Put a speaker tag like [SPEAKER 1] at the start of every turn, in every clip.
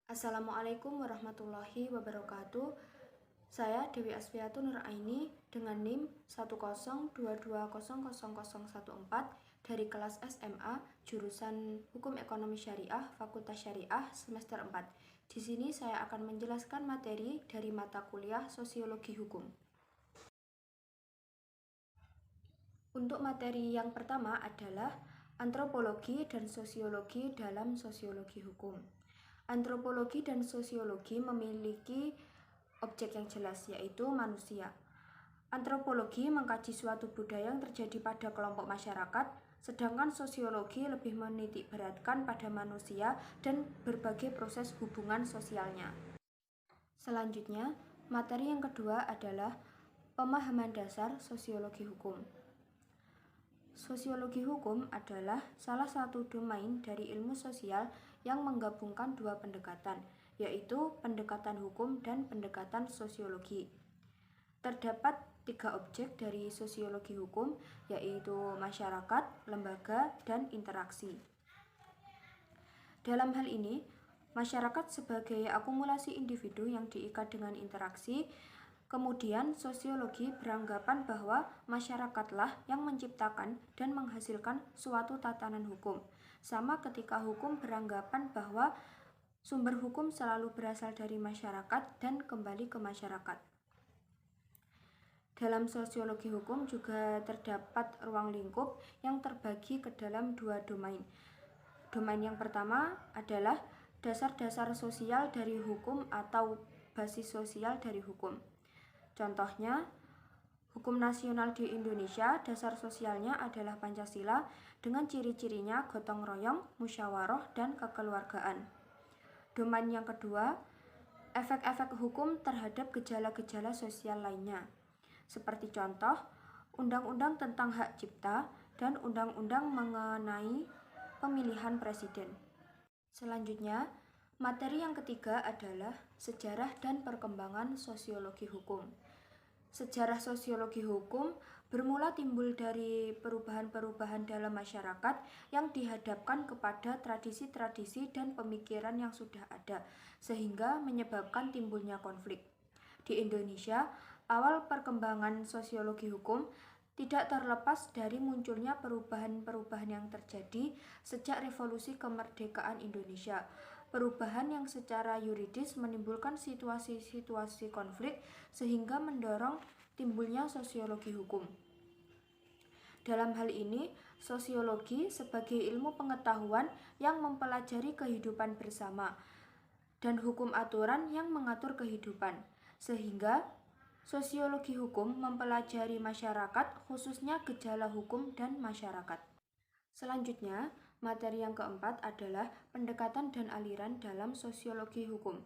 [SPEAKER 1] Assalamualaikum warahmatullahi wabarakatuh. Saya Dewi Asfiatu Nuraini dengan NIM 102200014 dari kelas SMA jurusan Hukum Ekonomi Syariah Fakultas Syariah semester 4. Di sini saya akan menjelaskan materi dari mata kuliah Sosiologi Hukum. Untuk materi yang pertama adalah antropologi dan sosiologi dalam sosiologi hukum. Antropologi dan sosiologi memiliki objek yang jelas, yaitu manusia. Antropologi mengkaji suatu budaya yang terjadi pada kelompok masyarakat, sedangkan sosiologi lebih menitik beratkan pada manusia dan berbagai proses hubungan sosialnya. Selanjutnya, materi yang kedua adalah pemahaman dasar sosiologi hukum. Sosiologi hukum adalah salah satu domain dari ilmu sosial yang menggabungkan dua pendekatan, yaitu pendekatan hukum dan pendekatan sosiologi. Terdapat tiga objek dari sosiologi hukum, yaitu masyarakat, lembaga, dan interaksi. Dalam hal ini, masyarakat sebagai akumulasi individu yang diikat dengan interaksi. Kemudian, sosiologi beranggapan bahwa masyarakatlah yang menciptakan dan menghasilkan suatu tatanan hukum. Sama ketika hukum beranggapan bahwa sumber hukum selalu berasal dari masyarakat dan kembali ke masyarakat. Dalam sosiologi hukum juga terdapat ruang lingkup yang terbagi ke dalam dua domain. Domain yang pertama adalah dasar-dasar sosial dari hukum atau basis sosial dari hukum. Contohnya, hukum nasional di Indonesia, dasar sosialnya adalah Pancasila dengan ciri-cirinya gotong royong, musyawarah, dan kekeluargaan. Domain yang kedua, efek-efek hukum terhadap gejala-gejala sosial lainnya. Seperti contoh, undang-undang tentang hak cipta dan undang-undang mengenai pemilihan presiden. Selanjutnya, materi yang ketiga adalah sejarah dan perkembangan sosiologi hukum. Sejarah sosiologi hukum bermula timbul dari perubahan-perubahan dalam masyarakat yang dihadapkan kepada tradisi-tradisi dan pemikiran yang sudah ada, sehingga menyebabkan timbulnya konflik. Di Indonesia, awal perkembangan sosiologi hukum tidak terlepas dari munculnya perubahan-perubahan yang terjadi sejak revolusi kemerdekaan Indonesia. Perubahan yang secara yuridis menimbulkan situasi-situasi konflik sehingga mendorong timbulnya sosiologi hukum. Dalam hal ini, sosiologi sebagai ilmu pengetahuan yang mempelajari kehidupan bersama dan hukum aturan yang mengatur kehidupan, sehingga sosiologi hukum mempelajari masyarakat, khususnya gejala hukum dan masyarakat. Selanjutnya, materi yang keempat adalah pendekatan dan aliran dalam sosiologi hukum.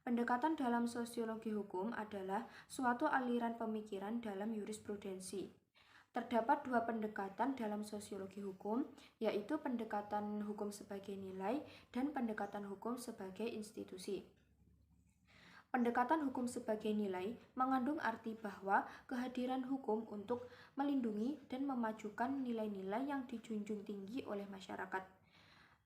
[SPEAKER 1] Pendekatan dalam sosiologi hukum adalah suatu aliran pemikiran dalam jurisprudensi. Terdapat dua pendekatan dalam sosiologi hukum, yaitu pendekatan hukum sebagai nilai dan pendekatan hukum sebagai institusi. Pendekatan hukum sebagai nilai mengandung arti bahwa kehadiran hukum untuk melindungi dan memajukan nilai-nilai yang dijunjung tinggi oleh masyarakat.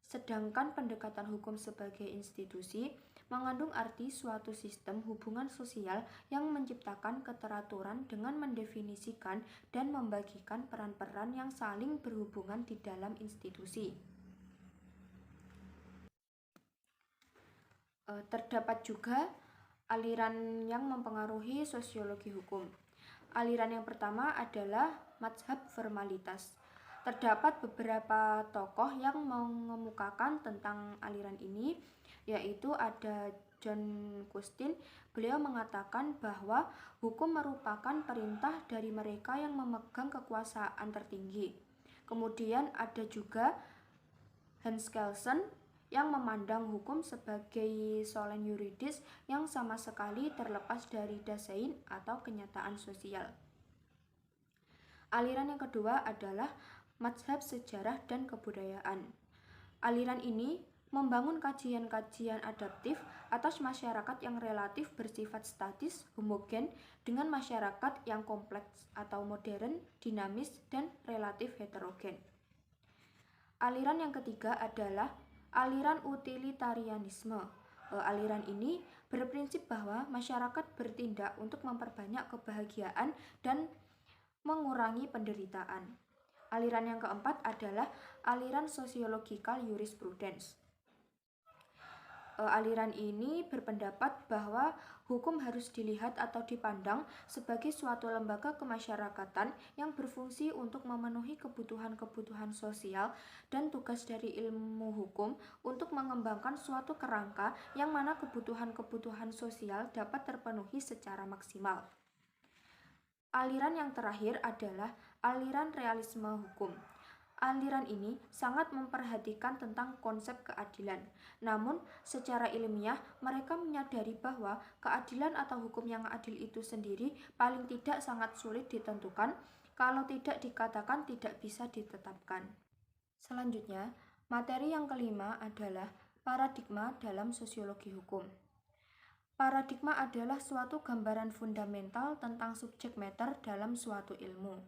[SPEAKER 1] Sedangkan pendekatan hukum sebagai institusi mengandung arti suatu sistem hubungan sosial yang menciptakan keteraturan dengan mendefinisikan dan membagikan peran-peran yang saling berhubungan di dalam institusi. Terdapat juga aliran yang mempengaruhi sosiologi hukum. Aliran yang pertama adalah mazhab formalitas. Terdapat beberapa tokoh yang mengemukakan tentang aliran ini, yaitu ada John Custin. Beliau mengatakan bahwa hukum merupakan perintah dari mereka yang memegang kekuasaan tertinggi. Kemudian ada juga Hans Kelsen yang memandang hukum sebagai solen yuridis yang sama sekali terlepas dari dasein atau kenyataan sosial. Aliran yang kedua adalah mazhab sejarah dan kebudayaan. Aliran ini membangun kajian-kajian adaptif atas masyarakat yang relatif bersifat statis, homogen, dengan masyarakat yang kompleks atau modern, dinamis, dan relatif heterogen. Aliran yang ketiga adalah aliran utilitarianisme. Aliran ini berprinsip bahwa masyarakat bertindak untuk memperbanyak kebahagiaan dan mengurangi penderitaan. Aliran yang keempat adalah aliran sosiologikal jurisprudence. Aliran ini berpendapat bahwa hukum harus dilihat atau dipandang sebagai suatu lembaga kemasyarakatan yang berfungsi untuk memenuhi kebutuhan-kebutuhan sosial, dan tugas dari ilmu hukum untuk mengembangkan suatu kerangka yang mana kebutuhan-kebutuhan sosial dapat terpenuhi secara maksimal. Aliran yang terakhir adalah aliran realisme hukum. Aliran ini sangat memperhatikan tentang konsep keadilan. Namun, secara ilmiah, mereka menyadari bahwa keadilan atau hukum yang adil itu sendiri paling tidak sangat sulit ditentukan, kalau tidak dikatakan tidak bisa ditetapkan. Selanjutnya, materi yang kelima adalah paradigma dalam sosiologi hukum. Paradigma adalah suatu gambaran fundamental tentang subjek matter dalam suatu ilmu.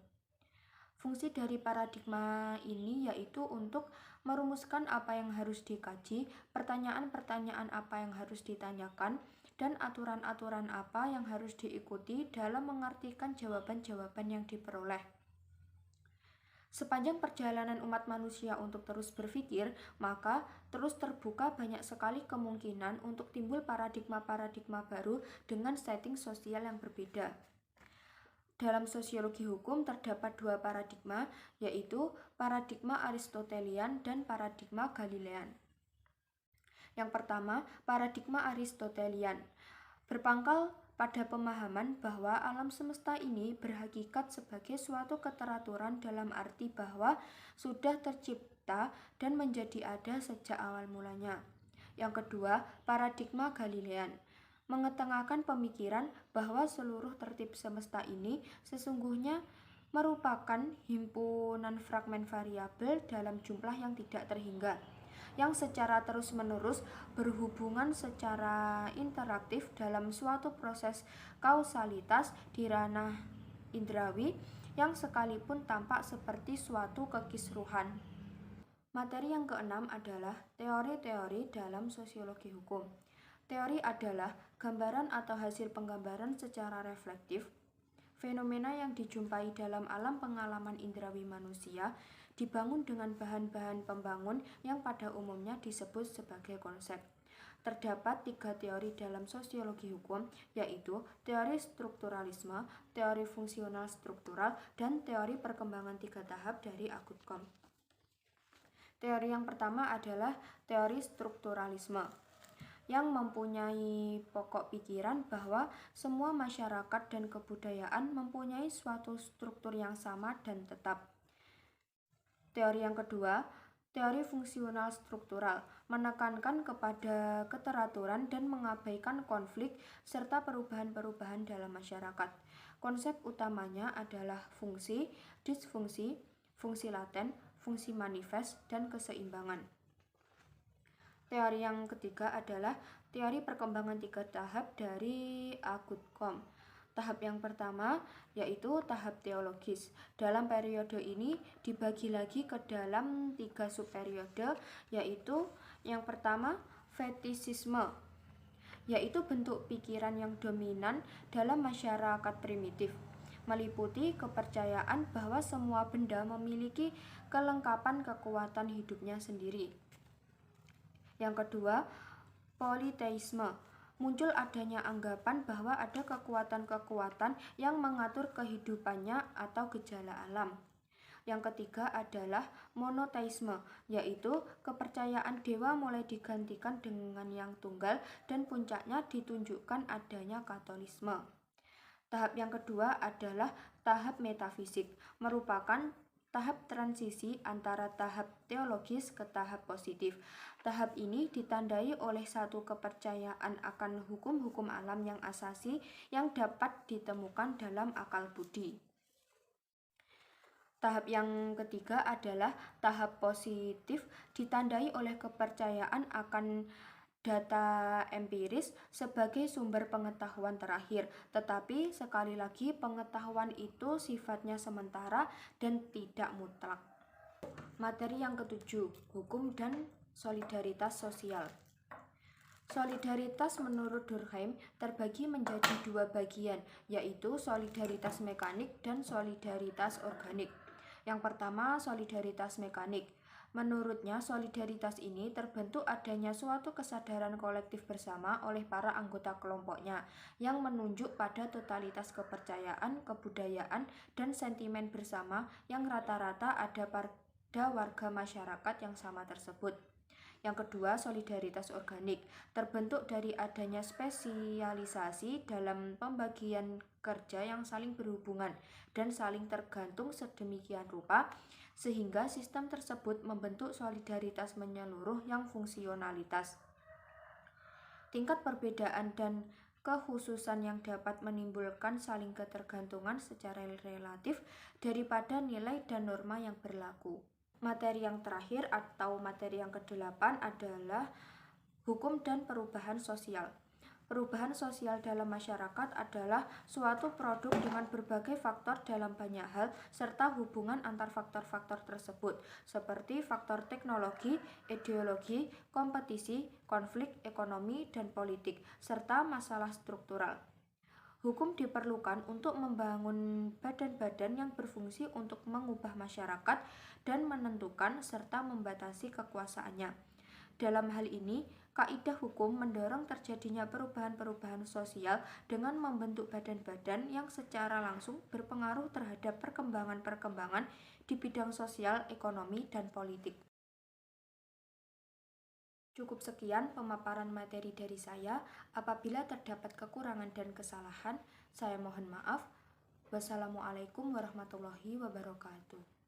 [SPEAKER 1] Fungsi dari paradigma ini yaitu untuk merumuskan apa yang harus dikaji, pertanyaan-pertanyaan apa yang harus ditanyakan, dan aturan-aturan apa yang harus diikuti dalam mengartikan jawaban-jawaban yang diperoleh. Sepanjang perjalanan umat manusia untuk terus berpikir, maka terus terbuka banyak sekali kemungkinan untuk timbul paradigma-paradigma baru dengan setting sosial yang berbeda. Dalam sosiologi hukum terdapat dua paradigma, yaitu paradigma Aristotelian dan paradigma Galilean. Yang pertama, paradigma Aristotelian berpangkal pada pemahaman bahwa alam semesta ini berhakikat sebagai suatu keteraturan dalam arti bahwa sudah tercipta dan menjadi ada sejak awal mulanya. Yang kedua, paradigma Galilean mengetengahkan pemikiran bahwa seluruh tertib semesta ini sesungguhnya merupakan himpunan fragmen variabel dalam jumlah yang tidak terhingga, yang secara terus-menerus berhubungan secara interaktif dalam suatu proses kausalitas di ranah indrawi yang sekalipun tampak seperti suatu kekisruhan. Materi yang keenam adalah teori-teori dalam sosiologi hukum. Teori adalah gambaran atau hasil penggambaran secara reflektif fenomena yang dijumpai dalam alam pengalaman indrawi manusia, dibangun dengan bahan-bahan pembangun yang pada umumnya disebut sebagai konsep. Terdapat tiga teori dalam sosiologi hukum, yaitu teori strukturalisme, teori fungsional struktural, dan teori perkembangan tiga tahap dari Auguste Comte. Teori yang pertama adalah teori strukturalisme, yang mempunyai pokok pikiran bahwa semua masyarakat dan kebudayaan mempunyai suatu struktur yang sama dan tetap. Teori yang kedua, teori fungsional struktural, menekankan kepada keteraturan dan mengabaikan konflik serta perubahan-perubahan dalam masyarakat. Konsep utamanya adalah fungsi, disfungsi, fungsi laten, fungsi manifest, dan keseimbangan. Teori yang ketiga adalah teori perkembangan tiga tahap dari Auguste Comte. Tahap yang pertama yaitu tahap teologis. Dalam periode ini dibagi lagi ke dalam tiga subperiode, yaitu yang pertama fetisisme, yaitu bentuk pikiran yang dominan dalam masyarakat primitif, meliputi kepercayaan bahwa semua benda memiliki kelengkapan kekuatan hidupnya sendiri. Yang kedua, politeisme. Muncul adanya anggapan bahwa ada kekuatan-kekuatan yang mengatur kehidupannya atau gejala alam. Yang ketiga adalah monoteisme, yaitu kepercayaan dewa mulai digantikan dengan yang tunggal dan puncaknya ditunjukkan adanya katolisme. Tahap yang kedua adalah tahap metafisik, merupakan tahap transisi antara tahap teologis ke tahap positif. Tahap ini ditandai oleh satu kepercayaan akan hukum-hukum alam yang asasi yang dapat ditemukan dalam akal budi. Tahap yang ketiga adalah tahap positif, ditandai oleh kepercayaan akan data empiris sebagai sumber pengetahuan terakhir, tetapi sekali lagi pengetahuan itu sifatnya sementara dan tidak mutlak. Materi yang ketujuh, hukum dan solidaritas sosial. Solidaritas menurut Durkheim terbagi menjadi dua bagian, yaitu solidaritas mekanik dan solidaritas organik. Yang pertama, solidaritas mekanik. Menurutnya, solidaritas ini terbentuk adanya suatu kesadaran kolektif bersama oleh para anggota kelompoknya yang menunjuk pada totalitas kepercayaan, kebudayaan, dan sentimen bersama yang rata-rata ada pada warga masyarakat yang sama tersebut. Yang kedua, solidaritas organik, terbentuk dari adanya spesialisasi dalam pembagian kerja yang saling berhubungan dan saling tergantung sedemikian rupa, sehingga sistem tersebut membentuk solidaritas menyeluruh yang fungsionalitas. Tingkat perbedaan dan kekhususan yang dapat menimbulkan saling ketergantungan secara relatif daripada nilai dan norma yang berlaku. Materi yang terakhir atau materi yang ke-8 adalah hukum dan perubahan sosial. Perubahan sosial dalam masyarakat adalah suatu produk dengan berbagai faktor dalam banyak hal serta hubungan antar faktor-faktor tersebut, seperti faktor teknologi, ideologi, kompetisi, konflik ekonomi dan politik, serta masalah struktural. Hukum diperlukan untuk membangun badan-badan yang berfungsi untuk mengubah masyarakat dan menentukan serta membatasi kekuasaannya. Dalam hal ini, kaidah hukum mendorong terjadinya perubahan-perubahan sosial dengan membentuk badan-badan yang secara langsung berpengaruh terhadap perkembangan-perkembangan di bidang sosial, ekonomi, dan politik. Cukup sekian pemaparan materi dari saya. Apabila terdapat kekurangan dan kesalahan, saya mohon maaf. Wassalamualaikum warahmatullahi wabarakatuh.